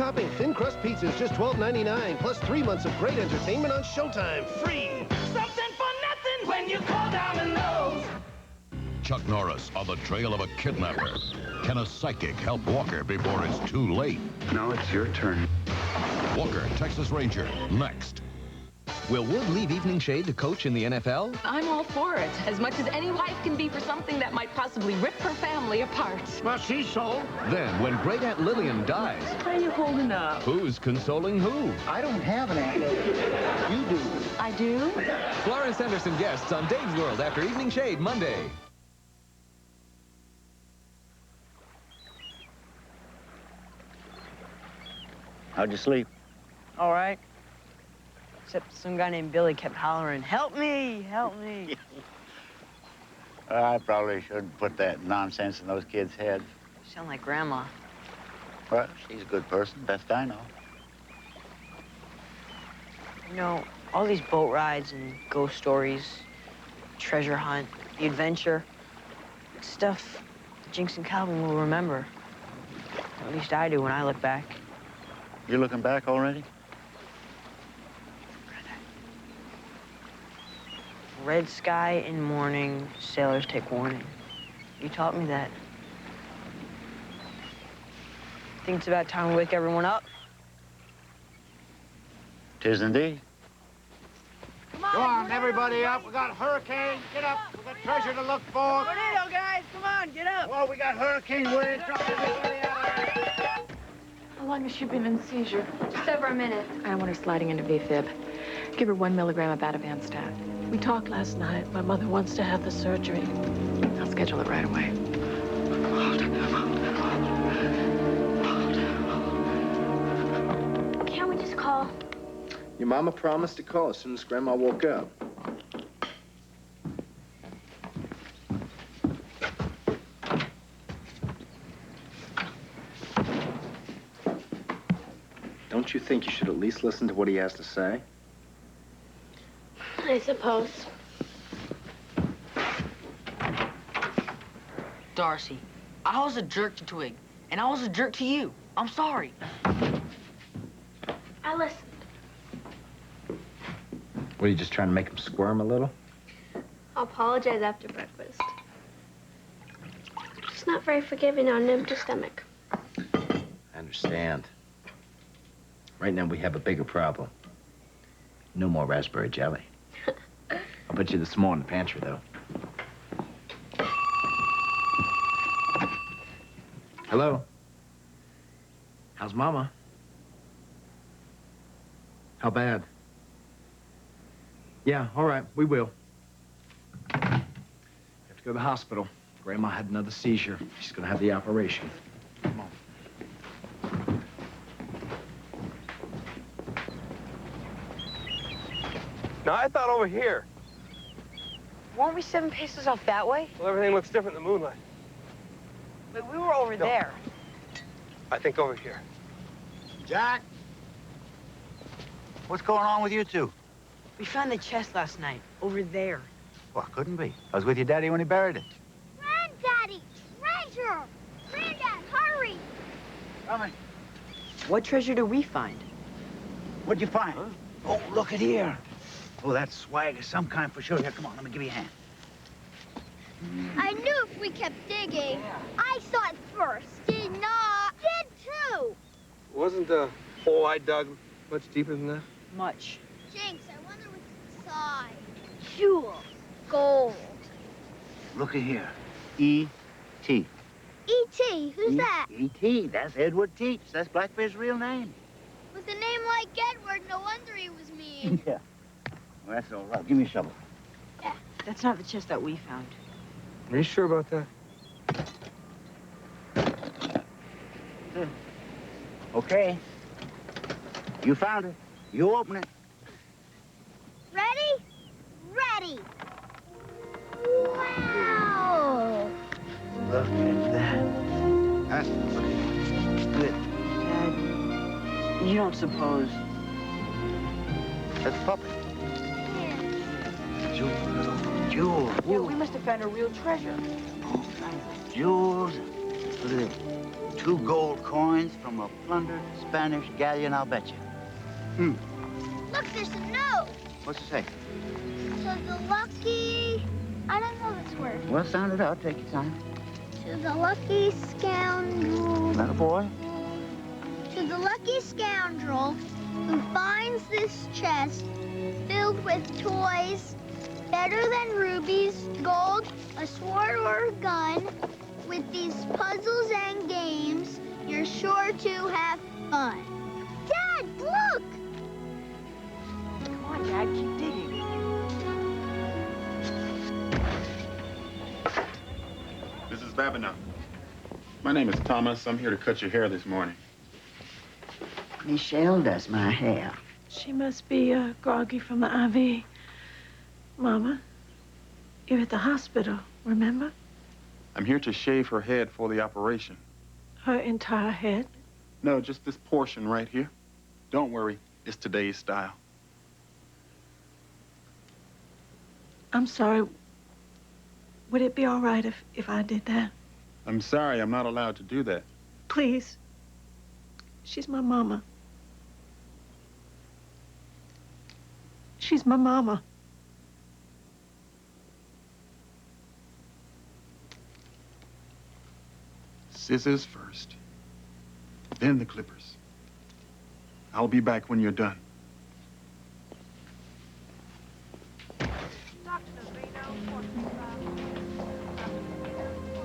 Two-topping thin crust pizzas, just $12.99, plus 3 months of great entertainment on Showtime, free. Something for nothing when you call Domino's. Chuck Norris on the trail of a kidnapper. Can a psychic help Walker before it's too late? No, it's your turn. Walker, Texas Ranger, next. Will Wood leave Evening Shade to coach in the NFL? I'm all for it, as much as any wife can be for something that might possibly rip her family apart. Well, she's so. Then, when Great Aunt Lillian dies... How are you holding up? Who's consoling who? I don't have an aunt. You do. I do? Florence Henderson guests on Dave's World after Evening Shade Monday. How'd you sleep? All right. Except some guy named Billy kept hollering, "Help me, help me." I probably shouldn't put that nonsense in those kids' heads. You sound like Grandma. Well, she's a good person, best I know. You know, all these boat rides and ghost stories, treasure hunt, the adventure, stuff Jinx and Calvin will remember. At least I do when I look back. You looking back already? Red sky in morning, sailors take warning. You taught me that. Think it's about time we wake everyone up? 'Tis indeed. Come on, everybody up. We got hurricane. Get up. We got treasure to look for. Tornado, guys, come on, get up. Oh, we got hurricane wind. Drop everybody out. How long has she been in seizure? Just over a minute. I don't want her sliding into VFib. Give her 1 milligram of Ativanstat. We talked last night. My mother wants to have the surgery. I'll schedule it right away. Can't we just call? Your mama promised to call as soon as Grandma woke up. Don't you think you should at least listen to what he has to say? I suppose. Darcy, I was a jerk to Twig, and I was a jerk to you. I'm sorry. I listened. What, are you just trying to make him squirm a little? I'll apologize after breakfast. Just not very forgiving on an empty stomach. I understand. Right now we have a bigger problem. No more raspberry jelly. I'll bet you there's some more in the pantry, though. Hello? How's Mama? How bad? Yeah, all right, we will. Have to go to the hospital. Grandma had another seizure. She's gonna have the operation. Come on. No, I thought over here. Weren't we 7 paces off that way? Well, everything looks different in the moonlight. But we were over there. I think over here. Jack? What's going on with you two? We found the chest last night, over there. Well, couldn't be. I was with your daddy when he buried it. Granddaddy! Treasure! Granddad, hurry! Coming. What treasure did we find? What'd you find? Huh? Oh, look at here. Oh, that's swag of some kind for sure. Here, come on, let me give you a hand. I knew if we kept digging. I saw it first. Did not. Did too. Wasn't the hole I dug much deeper than that? Much. Jinx, I wonder what's inside. Jewels. Gold. Look at here. E.T. E.T., who's that? E.T., that's Edward Teach. That's Blackbeard's real name. With a name like Edward, no wonder he was mean. Yeah. Well, that's all right. Give me a shovel. Yeah. That's not the chest that we found. Are you sure about that? Okay. You found it. You open it. Ready? Ready. Wow. Look at that. That's good. Dad, you don't suppose... That's puppet. Yeah. Jewels. Well, we must have found a real treasure. All kinds of jewels. Look at this. 2 gold coins from a plundered Spanish galleon, I'll bet you. Look, there's a note. What's it say? To the lucky... I don't know this word. Well, sound it out. Take your time. To the lucky scoundrel... Little boy. To the lucky scoundrel who finds this chest filled with toys better than rubies, gold, a sword or a gun, with these puzzles and games, you're sure to have fun. Dad, look! Come on, Dad, keep digging. Mrs. Babineau. My name is Thomas. I'm here to cut your hair this morning. Michelle does my hair. She must be groggy from the IV. Mama, you're at the hospital, remember? I'm here to shave her head for the operation. Her entire head? No, just this portion right here. Don't worry, it's today's style. I'm sorry. Would it be all right if I did that? I'm sorry, I'm not allowed to do that. Please. She's my mama. She's my mama. Scissors first, then the clippers. I'll be back when you're done. I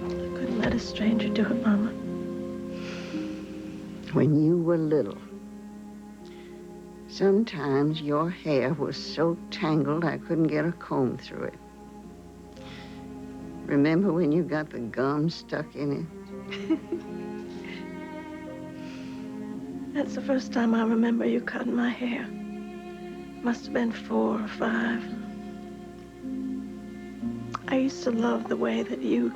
couldn't let a stranger do it, Mama. When you were little, sometimes your hair was so tangled I couldn't get a comb through it. Remember when you got the gum stuck in it? That's the first time I remember you cutting my hair. Must have been 4 or 5. I used to love the way that you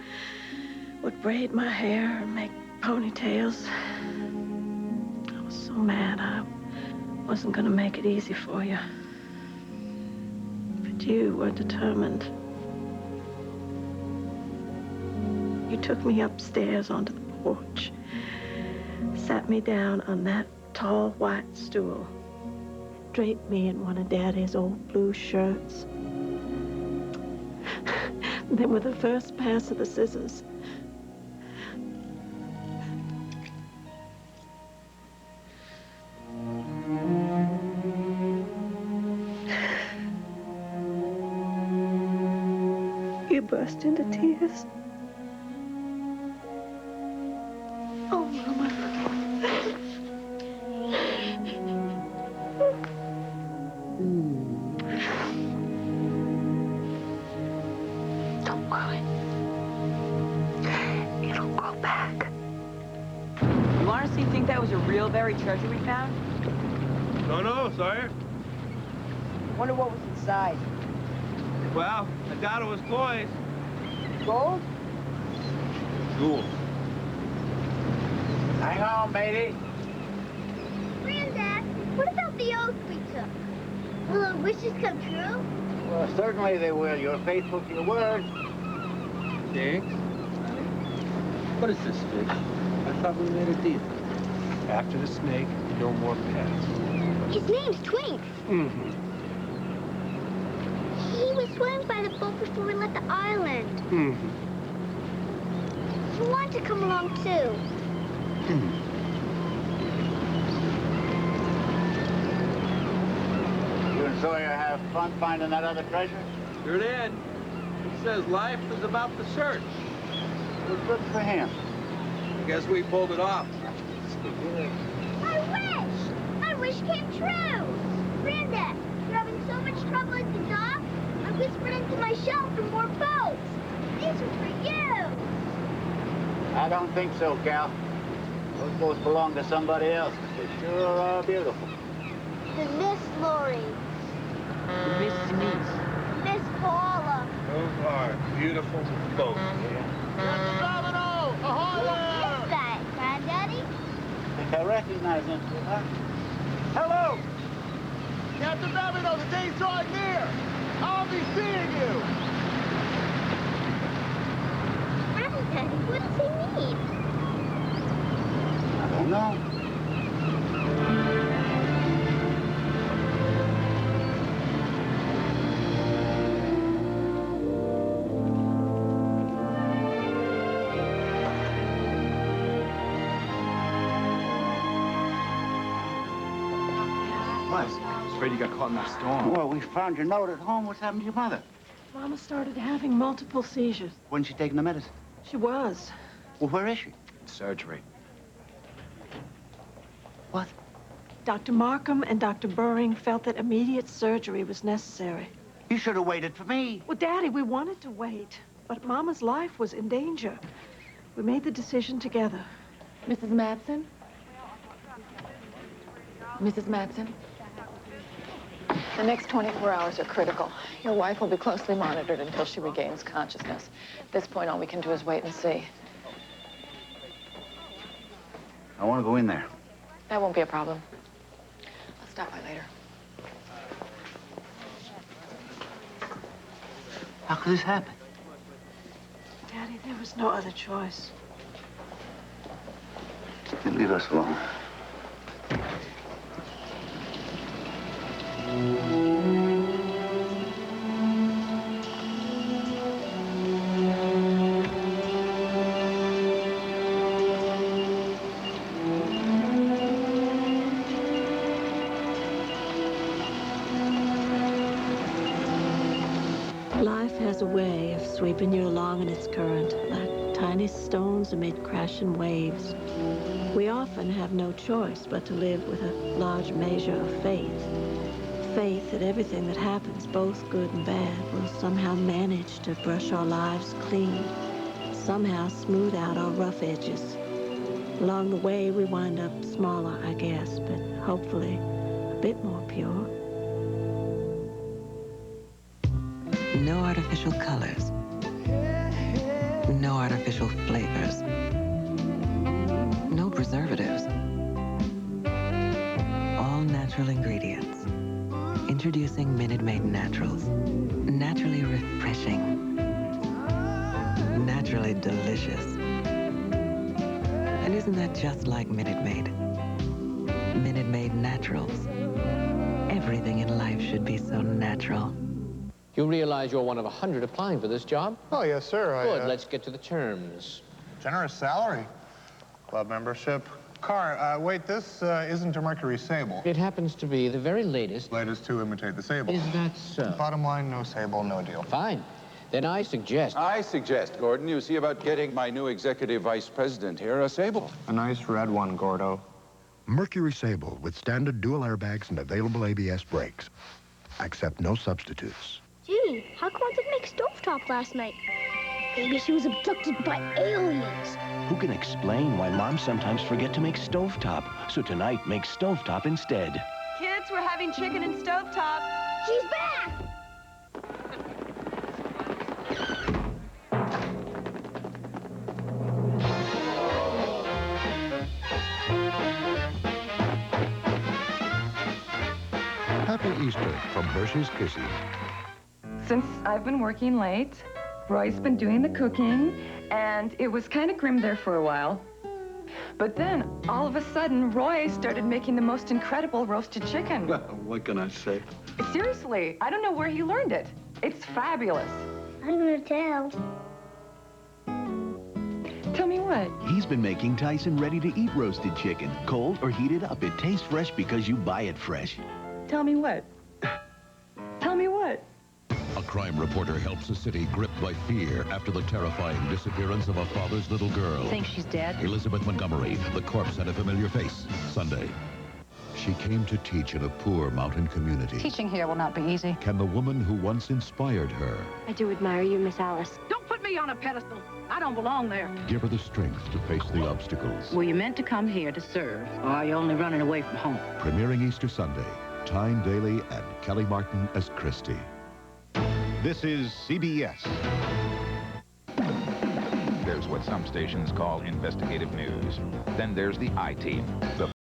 would braid my hair and make ponytails. I was so mad I wasn't gonna make it easy for you. But you were determined. You took me upstairs onto the porch, sat me down on that tall white stool, draped me in one of Daddy's old blue shirts. Then with the first pass of the scissors, you burst into tears. Oh, Mama. Don't worry. It'll grow back. You honestly think that was a real buried treasure we found? Don't know, Sawyer. Wonder what was inside. Well, I doubt it was coins. Gold? Jewels. Hang on, matey. Granddad, what about the oath we took? Will our wishes come true? Well, certainly they will. You're faithful to your word. Thanks. What is this fish? I thought we made a deal. After the snake, no more pets. His name's Twink. Mm-hmm. He was swimming by the boat before we left the island. Mm-hmm. He wanted to come along, too. You and Sawyer have fun finding that other treasure? Sure did. He says life is about the search. Well, good for him. I guess we pulled it off. My wish came true. Granddad, you're having so much trouble at the dock. I whispered into my shell for more boats. These are for you. I don't think so, Cal. Those boats belong to somebody else. They sure are beautiful. To Miss Lori. Miss Denise. Miss Paula. Those are beautiful boats. Captain Domino! Ahoy there! Who is that, Granddaddy? I recognize him, sweetheart. Hello! Captain Domino, the day's drawing near! I'll be seeing you! Granddaddy, what does he mean? afraid you got caught in that storm. Well, we found your note at home. What's happened to your mother? Mama started having multiple seizures. Wasn't she taking the medicine? She was. Well, where is she? Surgery. What? Dr. Markham and Dr. Buring felt that immediate surgery was necessary. You should have waited for me. Well, Daddy, we wanted to wait, but Mama's life was in danger. We made the decision together. Mrs. Madsen? Mrs. Madsen? The next 24 hours are critical. Your wife will be closely monitored until she regains consciousness. At this point, all we can do is wait and see. I want to go in there. That won't be a problem. I'll stop by later. How could this happen? Daddy, there was no other choice. You leave us alone. Life has a way of sweeping you along in its current, like tiny stones amid crashing waves. We often have no choice but to live with a large measure of faith. Faith that everything that happens, both good and bad, will somehow manage to brush our lives clean, somehow smooth out our rough edges. Along the way, we wind up smaller, I guess, but hopefully a bit more pure. No artificial colors. No artificial flavors. No preservatives. All natural ingredients. Introducing Minute Maid Naturals. Naturally refreshing. Naturally delicious. And isn't that just like Minute Maid? Minute Maid Naturals. Everything in life should be so natural. You realize you're one of 100 applying for this job? Oh, yes, sir. Good, let's get to the terms. Generous salary. Club membership. Car, wait, this isn't a Mercury Sable. It happens to be the very latest. Latest to imitate the Sable. Is that so? Bottom line, no Sable, no deal. Fine. Then I suggest, Gordon, you see about getting my new executive vice president here a Sable. A nice red one, Gordo. Mercury Sable with standard dual airbags and available ABS brakes. Accept no substitutes. Gee, how come I didn't make stovetop last night? Maybe she was abducted by aliens. Who can explain why moms sometimes forget to make stovetop? So tonight, make stovetop instead. Kids, we're having chicken and stovetop. She's back! Happy Easter from Hershey's Kisses. Since I've been working late, Roy's been doing the cooking, and it was kind of grim there for a while. But then, all of a sudden, Roy started making the most incredible roasted chicken. Well, what can I say? Seriously, I don't know where he learned it. It's fabulous. I'm gonna tell. Tell me what? He's been making Tyson ready-to-eat roasted chicken. Cold or heated up, it tastes fresh because you buy it fresh. Tell me what? Tell me what? A crime reporter helps a city gripped by fear after the terrifying disappearance of a father's little girl. Think she's dead? Elizabeth Montgomery, the corpse had a familiar face. Sunday. She came to teach in a poor mountain community. Teaching here will not be easy. Can the woman who once inspired her I do admire you, Miss Alice. Don't put me on a pedestal. I don't belong there. give her the strength to face the obstacles? Were you meant to come here to serve, or are you only running away from home? Premiering Easter Sunday. Tyne Daly and Kelly Martin as Christy. This is CBS. There's what some stations call investigative news. Then there's the I-Team, the